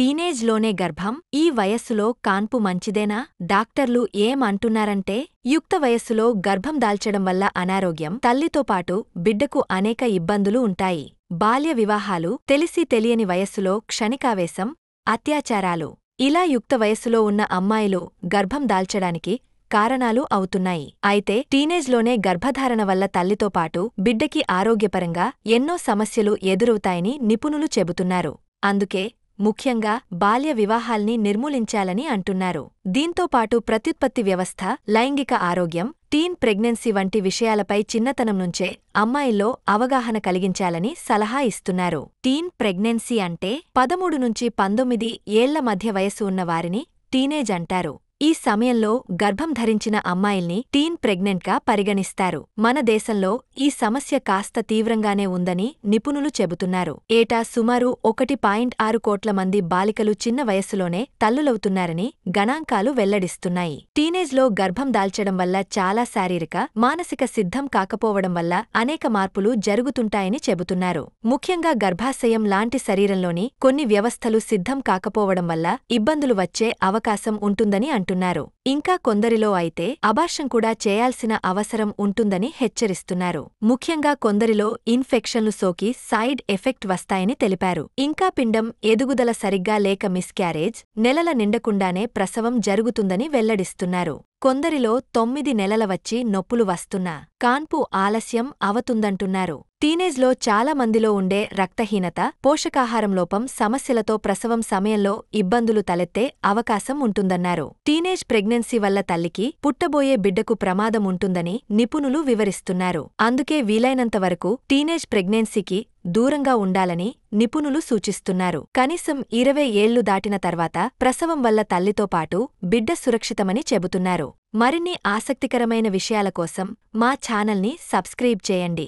టీనేజ్లోనే గర్భం? ఈ వయస్సులో కాన్పు మంచిదేనా? డాక్టర్లు ఏమంటున్నారంటే యుక్త వయస్సులో గర్భం దాల్చడం వల్ల అనారోగ్యం, తల్లితో పాటు బిడ్డకు అనేక ఇబ్బందులు ఉంటాయి. బాల్య వివాహాలు, తెలిసి తెలియని వయస్సులో క్షణికావేశం, అత్యాచారాలు ఇలా యుక్త వయస్సులో ఉన్న అమ్మాయిలు గర్భం దాల్చడానికి కారణాలు అవుతున్నాయి. అయితే టీనేజ్లోనే గర్భధారణ వల్ల తల్లితో పాటు బిడ్డకి ఆరోగ్యపరంగా ఎన్నో సమస్యలు ఎదురవుతాయని నిపుణులు చెబుతున్నారు. అందుకే ముఖ్యంగా బాల్య వివాహాల్ని నిర్మూలించాలని అంటున్నారు. దీంతో పాటు ప్రత్యుత్పత్తి వ్యవస్థ, లైంగిక ఆరోగ్యం, టీన్ ప్రెగ్నెన్సీ వంటి విషయాలపై చిన్నతనం నుంచే అమ్మాయిల్లో అవగాహన కలిగించాలని సలహా ఇస్తున్నారు. టీన్ ప్రెగ్నెన్సీ అంటే 13 నుంచి 19 ఏళ్ల మధ్య వయసు ఉన్న వారిని టీనేజ్ అంటారు. ఈ సమయంలో గర్భం ధరించిన అమ్మాయిల్ని టీన్ ప్రెగ్నెంట్గా పరిగణిస్తారు. మన దేశంలో ఈ సమస్య కాస్త తీవ్రంగానే ఉందని నిపుణులు చెబుతున్నారు. ఏటా సుమారు 1.6 కోట్ల మంది బాలికలు చిన్న వయస్సులోనే తల్లులవుతున్నారని గణాంకాలు వెల్లడిస్తున్నాయి. టీనేజ్లో గర్భం దాల్చడం వల్ల చాలా శారీరక, మానసిక సిద్ధం కాకపోవడం వల్ల అనేక మార్పులు జరుగుతుంటాయని చెబుతున్నారు. ముఖ్యంగా గర్భాశయం లాంటి శరీరంలోని కొన్ని వ్యవస్థలు సిద్ధం కాకపోవడం వల్ల ఇబ్బందులు వచ్చే అవకాశం ఉంటుందని అంటున్నారు. ఇంకా కొందరిలో అయితే అబార్షన్ కూడా చేయాల్సిన అవసరం ఉంటుందని హెచ్చరిస్తున్నారు. ముఖ్యంగా కొందరిలో ఇన్ఫెక్షన్లు సోకి సైడ్ ఎఫెక్ట్ వస్తాయని తెలిపారు. ఇంకా పిండం ఎదుగుదల సరిగ్గా లేక మిస్క్యారేజ్, నెలల నిండకుండానే ప్రసవం జరుగుతుందని వెల్లడిస్తున్నారు. కొందరిలో 9 నెలల వచ్చి నొప్పులు వస్తున్నా కాన్పు ఆలస్యం అవతుందంటున్నారు. టీనేజ్లో చాలా మందిలో ఉండే రక్తహీనత, పోషకాహారం లోపం సమస్యలతో ప్రసవం సమయంలో ఇబ్బందులు తలెత్తే అవకాశం ఉంటుందన్నారు. టీనేజ్ ప్రెగ్నెన్సీ వల్ల తల్లికి, పుట్టబోయే బిడ్డకు ప్రమాదం ఉంటుందని నిపుణులు వివరిస్తున్నారు. అందుకే వీలైనంతవరకు టీనేజ్ ప్రెగ్నెన్సీకి దూరంగా ఉండాలని నిపుణులు సూచిస్తున్నారు. కనీసం 20 ఏళ్లు దాటిన తర్వాత ప్రసవం వల్ల తల్లితో పాటు బిడ్డ సురక్షితమని చెబుతున్నారు. మరిన్ని ఆసక్తికరమైన విషయాల కోసం మా ఛానల్ని సబ్స్క్రైబ్ చేయండి.